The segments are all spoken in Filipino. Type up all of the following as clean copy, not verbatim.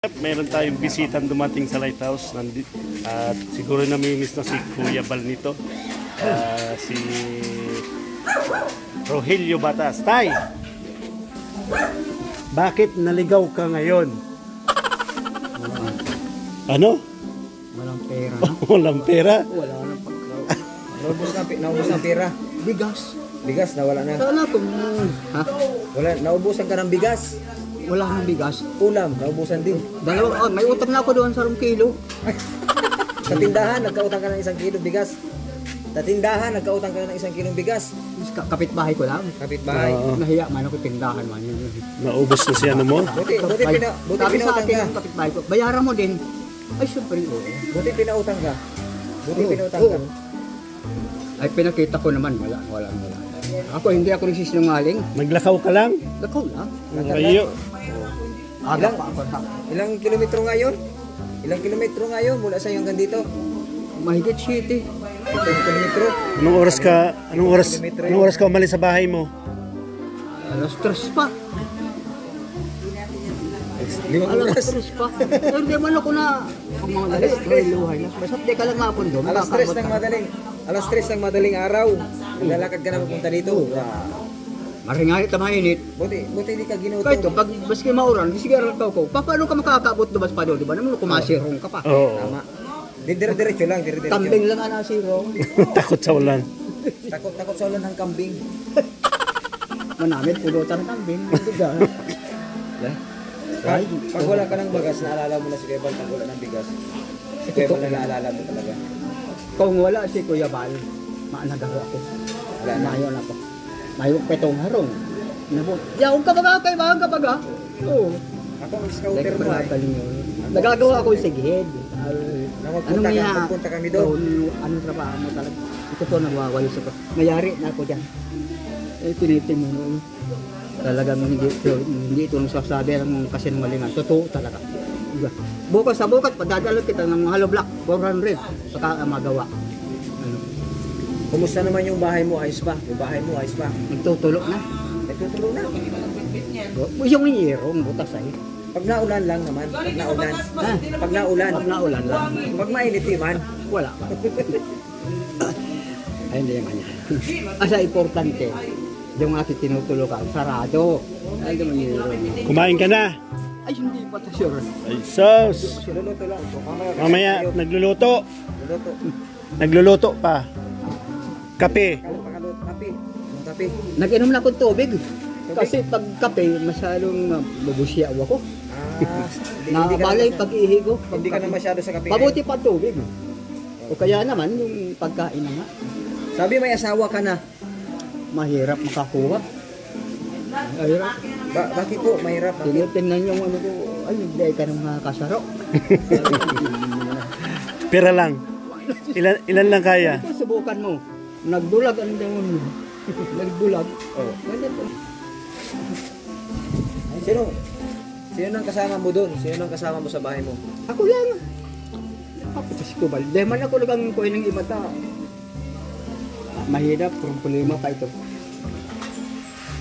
Meron tayong bisitang dumating sa lighthouse at siguro namimiss na si Kuya Bal nito. Si Rogelio Batas. Tay! Bakit naligaw ka ngayon? Ano? Walang pera. Walang pera? Wala na pagkaw. Naubos na pera. Bigas. Bigas, nawala na. Sana kung... Ha? Wala, naubusan ka ng bigas. Wala nang bigas. Ulam, naubusan din. Dalawa, may utang na ako doon sa 1 kilo. Sa tindahan, nagkautang ka ng 1 kilo bigas. Sa tindahan, nagkautang ka ng 1 kilong bigas. Kapitbahay ko lang. Kapitbahay. Nahiya man ako tindahan man yun. Naubos na siya ano mo? Buti pinautang ka. Kapitbahay ko. Bayaran mo din. Ay, syempre. Buti pinautang ka. Buti pinautang ka. Ay, pinakita ko naman. Wala. Ako, hindi ako nagsisinungaling. Naglakaw ka lang? Lakaw lang. Kayo. Ilang kilometro ngayon? Ilang kilometro ngayon mula sa iyo hanggang dito? Mahigit 7 kilometro. Anong oras ka umalis sa bahay mo? Alas 3 pa. Alas 3 pa. Hindi man ako na alas 3 luhay na. Basta di ka lang mapon doon. Alas 3 ng madaling araw. Lalakad ka na pupunta dito. Maringay ta mainit. Buti di ka ginutom. Kahit pag baski mauran, sigaran ko. Paano ka makakaabot dubas pa doon, di ba? Naman kumasirong ka pa. Tama. Diretso lang. Kambing lang ana sirong. Takot sa ulan. Takot sa ulan ng kambing. Manamit pulutan ng kambing. Pag wala ka ng bagas, naalala mo na si Kuya Bal pag wala ng bigas. Si Kuya Bal na naalala mo talaga. Kung wala si Kuya Bal, maanagawa ako. Wala na yun ako. Mayroong petong harong. Yaong kabaga, kaibahan kabaga. Oo. Ako ang scouter mo ay. Nagagawa ako yung sigid. Nagpunta kami doon. Anong trabaho mo talaga? Ito po nagwawayos ako. Mayari na ako dyan. Tinitin mo. Talagang hindi ito nagsasabi ng kasinungalingan. Totoo talaga. Bukas sa bukas, padadalo kita ng hollow block. 400. Saka magawa. Kumusta naman yung bahay mo? Ayos ba? Yung bahay mo ayos ba? Nagtutulo na. Nagtutulo na. Yung iyerong butas ay. Pag naulan lang naman. Pag naulan. Pag naulan. Pag naulan lang. Pag mainit man. Wala. Ay, hindi yung kanya. Asa importante, yung aking tinutulo ka, sarado. Ay, naman iyerong. Kumain ka na? Ay, hindi pa ito sure. Ay, sus! Luluto lang. Mamaya, nagluluto. Nagluluto pa. Kape. Kape. Nag-inom na akong tubig. Kasi pag kape, masyadong mabusya ako. Nabalay pag-ihi ko. Hindi ka na masyado sa kape. Mabuti pa tubig. O kaya naman, yung pagkain na nga. Sabi may asawa ka na. Mahirap makakuha. Mahirap. Bakit po? Mahirap. Tingnan yung ano ko. Ay, hindi ka nang makakasaro. Pera lang. Ilan lang kaya? Subukan mo. Nagdulag ang demon mo. Nagdulag. Oh. Sino nang kasama mo doon? Sino nang kasama mo sa bahay mo? Ako lang. Ako si Kubal. Dahil man ako nagang kuha ng imata. Mahirap, problema pa ito.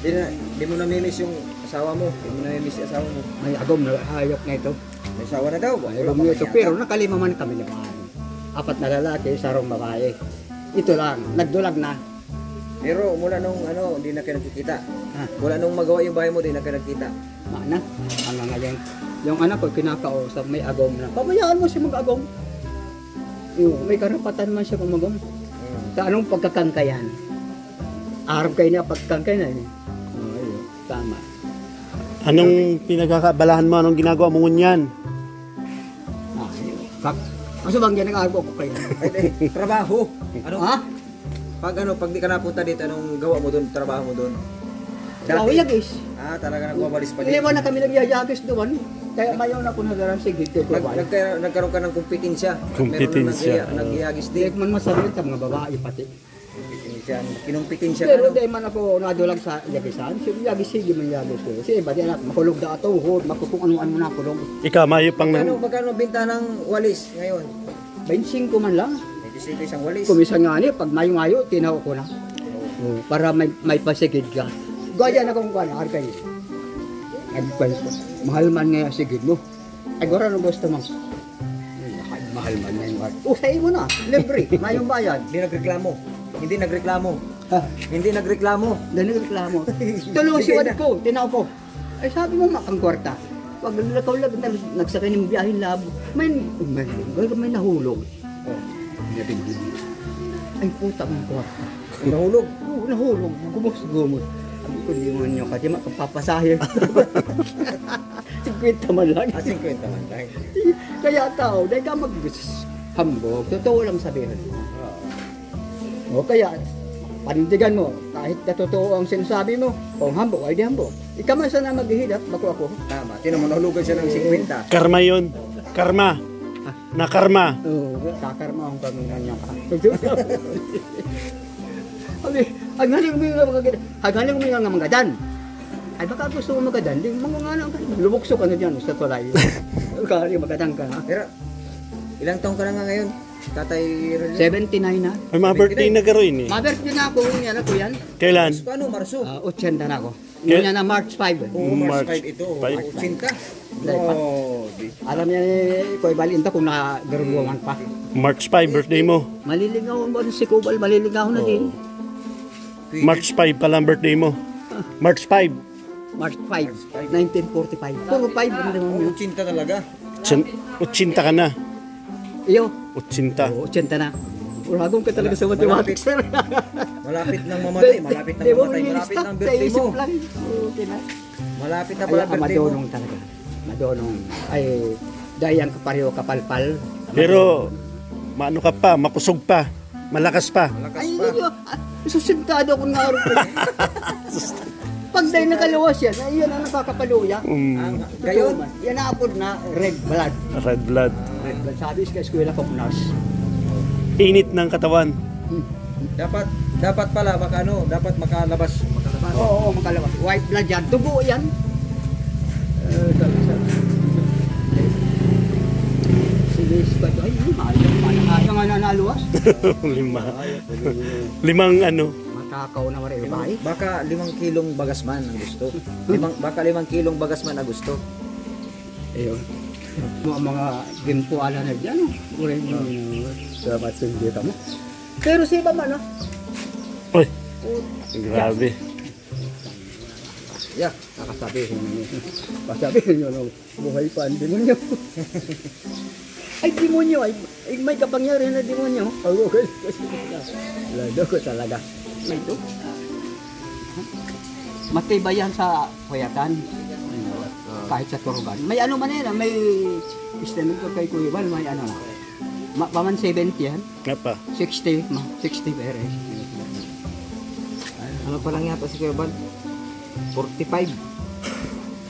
Di mo namimiss yung asawa mo. Di mo namimiss yung asawa mo. May agom na hayop na ito. May asawa na daw. May agom na ito. Pero nakalima man kami naman. 4 na lalaki, 1 babae. Ito lang, nagdulag na. Pero mula nung hindi na kayo nagkikita. Mula nung magawa yung bahay mo, hindi na kayo nagkita. Mana? Hanggang ngayon. Yung anak ko, kinakausap, may agom na. Pabayaan mo siya mag-agom. May karapatan man siya kung mag-agom. Sa anong pagkakangkayan? Arab kayo niya pagkangkay na. Tama. Anong pinagkakabalahan mo? Anong ginagawa mo ngunyan? Kasi bang ginagawa ko kayo? Trabaho. Ano? Ha? Pag di ka napunta dito, anong gawa mo doon? Trabaho mo doon? Trabaho yagis. Talaga nagwawalis pa dito. Iwan na kami nagyayagis doon. Kaya mayaw na ako nagdarang sige. Nagkaroon ka ng kompetensya. Kompetensya. Nagyayagis din. Man masarili sa mga babae pati. Kinumpetensya ka. Pero di man ako nadulag sa yagisan. Yagis sige man yagis ko. Kasi iba di anak, makulog na ito. Makukung ano-ano na kulog. Ikaw, mayo pang Magkano binta ng walis ngayon? 25 man lang. 25 isang walis. Kumisan nga niya, pag mayo-mayo, tinaw ko na. Para may pasigid ka. Gaya na kung kung arkay. Mahal man nga sigid mo. Ay, gura nung gusto mo. Ay, mahal man na yung usahin mo na, libre, mayong bayad. Hindi nagreklamo. Hindi nagreklamo. Ha? Hindi nagreklamo. Dahil reklamo. Tuloy si Wad ko, tinaw ko. Ay sabi mo makang kwarta. Pag nalakaw lang, nagsakay ng biyahin labo. May nahulog. Oh. Ay puta mong kwarta. Nahulog. Oo, nahulog. Gumos. Sabi ko, hindi mo nyo kasi makapapasahin. 50 man lang. 50 man lang. Kaya tao, dahil ka mag-hambog, totoo lang sabihin mo. O kaya, panindigan mo, kahit na totoo ang sinasabi mo, kung hambog, ay di hambog. Ikaw man sana maghihilap, ako. Tama. Tinan mo, nahulugan siya ng 50. Karma yun. Karma. Nakarma. Oo, kakarma ang pagmumunan niya ka. Hagaling mo yung mga magadan. Ay baka gusto mo magadan, di mga nga lang, lumukso ka na dyan sa tulay. Kaya magadan ka. Pero, ilang taong ka na nga ngayon? Tatay Rolly? 79 na. Ay, mga birthday na garoin eh. Mabirthday na ako, yan ako yan. Kailan? Paano, Marso? 80 na ako. Kaya- Ngayon na March 5. Oo, March March 5 ito. 5. 80. Dahil pa. Oh, Alam niya ni Koy Balinta kung nakagaruluan pa. March 5, birthday mo. Maliligaw mo si Kubal, maliligaw na din. March 5 pala ang birthday mo. March 5. March 5, 1945. Puro 5 ang naman yun. 80 talaga. 80 ka na. Iyo, 80. 80 na. Uragong ka talaga sa mathematics, sir. Malapit nang mamatay. Malapit nang mamatay. Malapit nang birthday mo. Okay na. Malapit na Ay, pala birthday mo. madonong talaga. Madonong. Ay, dayang kapareho kapalpal. Pero, maano ka pa, mapusog pa, malakas pa. Malakas Ay, pa. hindi susintado akong nga rin. Pag dahil nakalawas yan, ay yan ang nakakapaluya. Gayon, yan ang apod na red blood. Red blood. Red blood. Sabi sa eskwela ko, nurse. Init ng katawan. Dapat pala dapat makalabas. Oo, makalabas. White blood yan. Dugo yan. Sige, ay, ayaw nga nanaluwas. 5. Limang ano. Matakaw na maray bahay. Baka 5 kilong bagasman ang gusto. Baka 5 kilong bagasman ang gusto. Ayun. Mga ginpuala na dyan. Uray mo sa matindita mo. Pero si iba man, Uy, grabe. yeah, kakasabihin niyo. Kasabihin niyo, no, buhay pa ang demonyo. Ay, demonyo, ay may kapangyarihan na demonyo. Okay. Lado ko talaga. May ito. Matibayan sa kuyatan. Kahit sa turugan. May ano man yan, may estimate ko kay Kuya Bal, may ano na. Paman 70 yan. Nga pa. 60 pere. Ano pa lang yata si Kuya Bal? 45.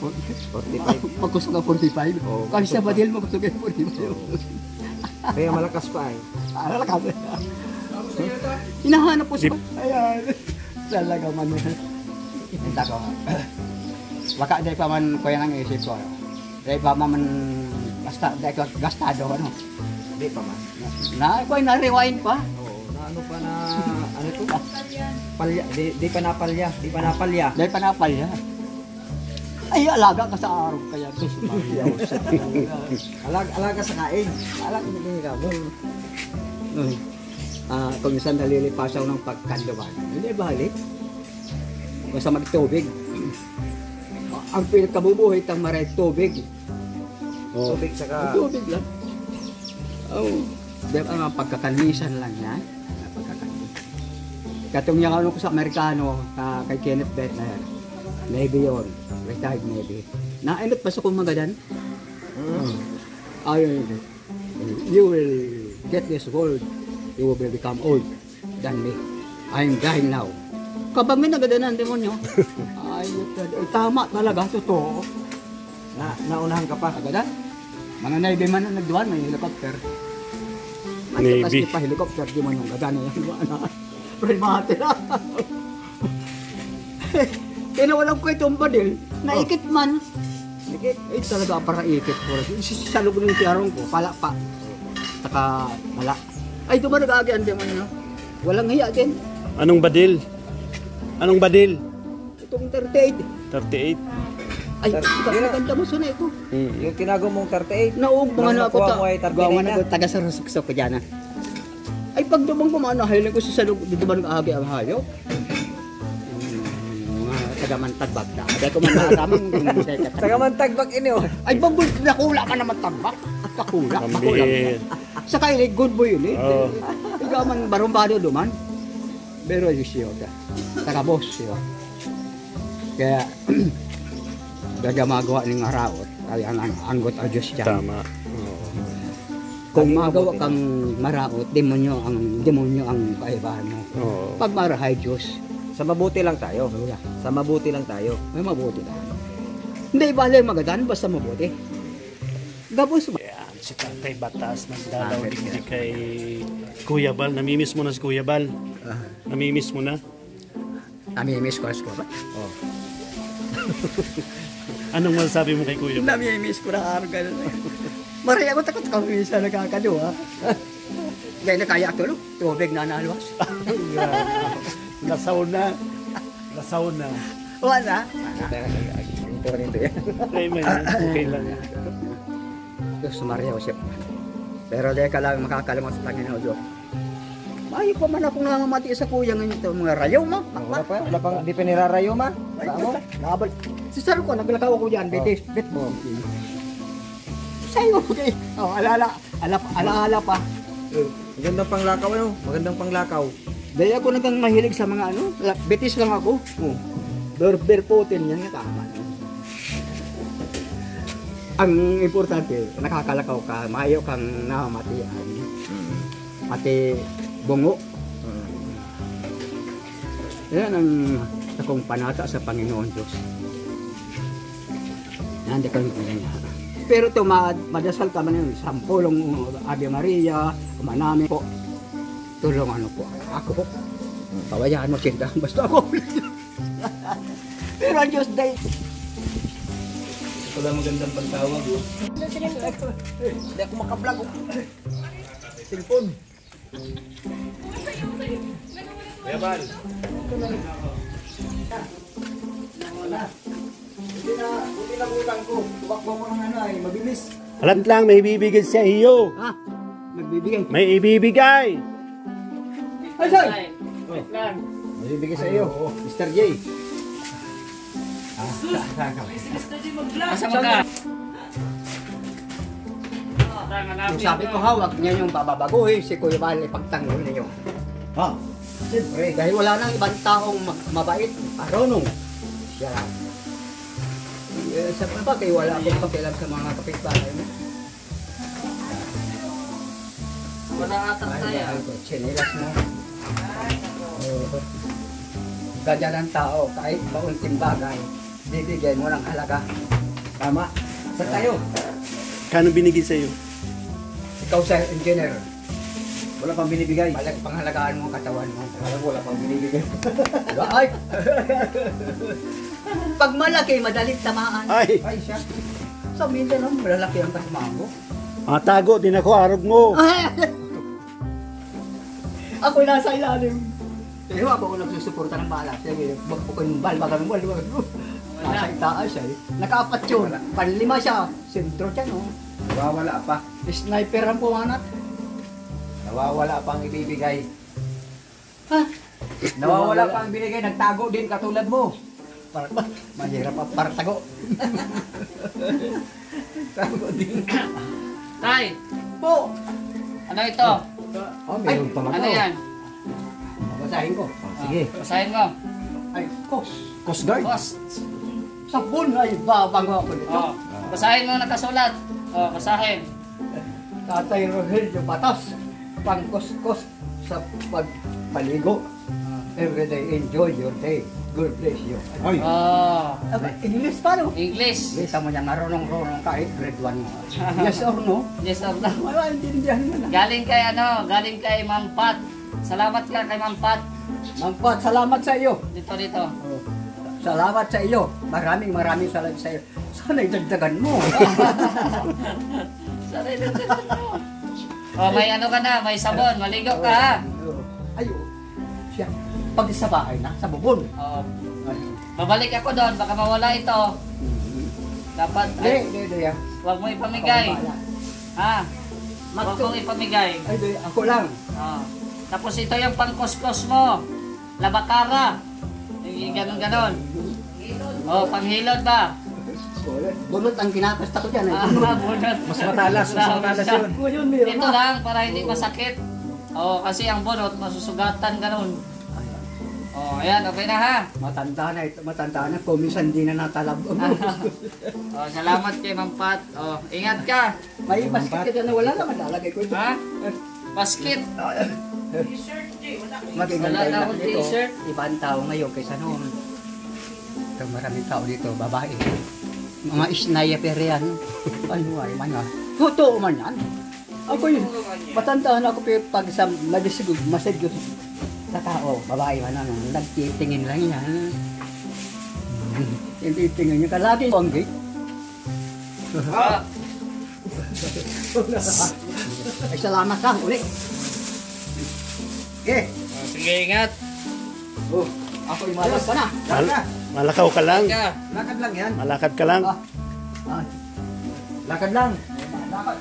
45. Magkusog ang 45. Oo. Kasi sa Badil magkusog ang 45. Kaya malakas pa eh. Alala ka. Hinahanap po siya. Ayan. Talaga man. Kita ko. Baka dahil pa man kuya ng isip ko. Dahil pa man basta dahil ko gastado ano. Hindi pa man. Na ko na-rewind pa. Oo, na ano pa na ano to? Palya, di pa napalya, di pa napalya. Dahil panapal yan. Ay, alaga ka sa araw kaya to sumayaw sa Alaga sa kain. Alaga na din ka mo. Kung minsan nalilipasaw ng pagkandaban, hindi balik. Basta magtubig. Ang pinakabubuhay tang maray tubig. Tubig saka Tubig lang. Oh. Dahil ang pagkakalmisan lang yan. Pagkakalmisan. Katong yung ano ko sa Amerikano, kay Kenneth Bettner. Navy yun. Retired Navy. Nainot pa sa kong magadan. Ayun. You will get this world. You will become old than me. I'm dying now. Kapag may nagadanan demonyo, ay tama talaga, totoo. naunahan ka pa. Agadan? Mga Navy man ang nagduwan, may helicopter. Navy. Kasi pa helicopter, di man yung gagana yan. Primate na. Kaya walang kwento ang badil, naikit man. Ikit, talaga para ikit ko. Salog ng tiyarong ko, pala pa. Saka pala. Ay, duman nag-aagian din man yun. Walang hiya din. Anong badil? Anong badil? Itong 38. 38. Ay, Yun na. ganda mo suna ito. Yung tinago mong 38. Naog mga na ako nakuha ta. mo ay 39 Gawa na. na taga sa rusok ko dyan. Ay pag dumang kumano, hiling ko sa salug, dito ba nag-agi ang hayop? Mga taga-mantag bagda. Kaya ko man nakaramang Taga man tagbak ini oh. ay bagul, nakula ka naman tagbak. Pakula, pakula. Sa kailig, good boy yun eh. Oo. Ikaw man barumbado duman. Pero siya ka. Taga-boss siya. Kaya, gagamagawa ng araot. Kaya ang anggot o Diyos dyan. Tama. Kung magawa kang maraot, demonyo ang kaibahan mo. Oo. Pag marahay Diyos, Sa mabuti lang tayo. wala. Sa mabuti lang tayo. May mabuti na. Hindi, bale magadan, basta mabuti. Gabos mo. Yan, si Tatay Batas nagdalaw digdi kay Kuya Bal. Namimiss mo na si Kuya Bal. Namimiss mo na. Namimiss ko ba? Oh. Anong masasabi mo kay Kuya Bal? Namimiss ko na araw ganun. Maray ako takot kami sa nagkakadwa. Dahil na kaya ako, no? Tubig na nalwas. Lasaw na. Lasaw na. Wala. Ito rin ito yan. Ay, may okay lang. Diyos, Maria Josep. Pero dahil ka lang makakalimot sa Panginoon Diyos. Ay, pa man akong nangamati sa kuya ngayon ito. Mga rayaw mo. Wala pang di pa nirarayo ma. Ay, Sa mo? nabal. Si Sir ko, naglakaw ako dyan. Betis, bet mo. Sa'yo, okay. Oh, alaala pa. Magandang panglakaw ano? Magandang panglakaw. Dahil ako nagang mahilig sa mga ano. Betis lang ako. Oh. Berber Putin yan nga tama. Ang importante, nakakalakaw ka, mayo kang namamatian. Pati bungo. Yan ang akong panata sa Panginoon Diyos. Yan, di kami pinangyari. Pero ito, madasal ka man yun. Sampulong Ave Maria, kumanami po. Tulong ano po. Ako po. Pawayaan mo sinta. Basta ako. Pero ang Diyos dahil. Wala magandang pagtawag. Hindi ako makablog. Cellphone. Kuya Bal. Buti na utang ko. Tubakbo mo ng ano ay mabilis. Alam lang, may ibibigay sa iyo. Ha? Nagbibigay. May ibibigay. Ay, Soy! Magbibigay sa iyo. Mr. J. Asa ka? Yung sabi ko hawak niya yung bababaguhin si Kuya Bal ipagtanggol ninyo. Ha? Siyempre, dahil wala nang ibang taong mabait, marunong. Siya lang. Sa bagay, wala akong pakialam sa mga kapitbahay mo. Wala ata tayo. Chinilas mo. Ganyan ang tao, kahit maunting bagay, bibigyan mo ng halaga. Tama? Sa tayo, Kano binigay sa iyo? ikaw sa engineer, Wala pang binibigay. balik panghalagaan mo ang katawan mo. Wala pang binibigay. Ay! Pag malaki, madaling tamaan. Ay, Ay siya. Sa Mindanao, malalaki ang tamaan mo. tago din ako, arog mo. Ako nasa ilalim. Pero ako nagsusuporta ng bala. Sige, magpukong bal, bagang bal. Nasa itaas siya. Nakaapat yun. Panlima siya. Sentro siya, no? Nawawala pa. Sniper ang pumanat. Nawawala pa ang ibibigay. Ha? Nawawala pa ang binigay. Nagtago din katulad mo. Mahirap ang partago. Tago din. Tay, Po! ano ito? Oh, meron pa Ano yan? Basahin ko. Sige. Basahin mo. Ay, kos. Coast Guard. Cost. Sabon ay babango ako nito. Oh. Basahin mo nakasulat. Oh, basahin. Tatay Rogelio Patas. Pangkos-kos sa pagpaligo. Everyday enjoy your day. God bless you. Ay. Oh, Aba, English pa no? English. Kita mo niya marunong-runong kahit grade 1 mo. Yes or no? Yes or no? Wala, intindihan mo na. Galing kay ano? Galing kay Ma'am Pat. Salamat ka kay Ma'am Pat. Mangpat, salamat sa iyo. Dito. Salamat sa iyo. Maraming salamat sa iyo. Sana idagdagan mo. Sorry, oh, may ano ka na, may sabon, maligo ka ha. Ayo. Siya. Pag sa bahay na, sa bubon. Oh, babalik ako doon, baka mawala ito. Dapat, Hindi, ya. huwag mo ipamigay. Ha? Huwag mong ipamigay. Ay, di, ako lang. Oh. Tapos ito yung pangkuskos mo. Labakara. Yung ganon-ganon. Oh, panghilod ba? Bunot ang kinakasta ko dyan. Ah, bunot. Mas matalas yun. Ito lang, para hindi masakit. Oh, kasi ang bunot, masusugatan ganon. Oh, ayan, okay na ha. Matanda na ito, matanda na. Kumisan di na natalab. Oh, salamat kay Ma'am Pat. Oh, ingat ka. May basket ka na wala naman lalagay ko ito. Ha? Basket. Magiging Wala na tayo akong dito. t-shirt. Ibang tao ngayon kaysa noon. Ito maraming tao dito, babae. Mga sniper yan. Ano ay man yan. Totoo man yan. Ako yun. Matanda na ako pero pag sa masigod sa tao, babae man ano, nagtitingin lang yan. Hindi tingin niya kalagi ang gate. Ah, Ay salamat ka, uli. Okay. oh, sige, ingat. Oh, ako imalas ka na. Malakaw ka lang. Ka. Lakad lang yan. Malakad ka lang. Ah, Lakad lang. lakad.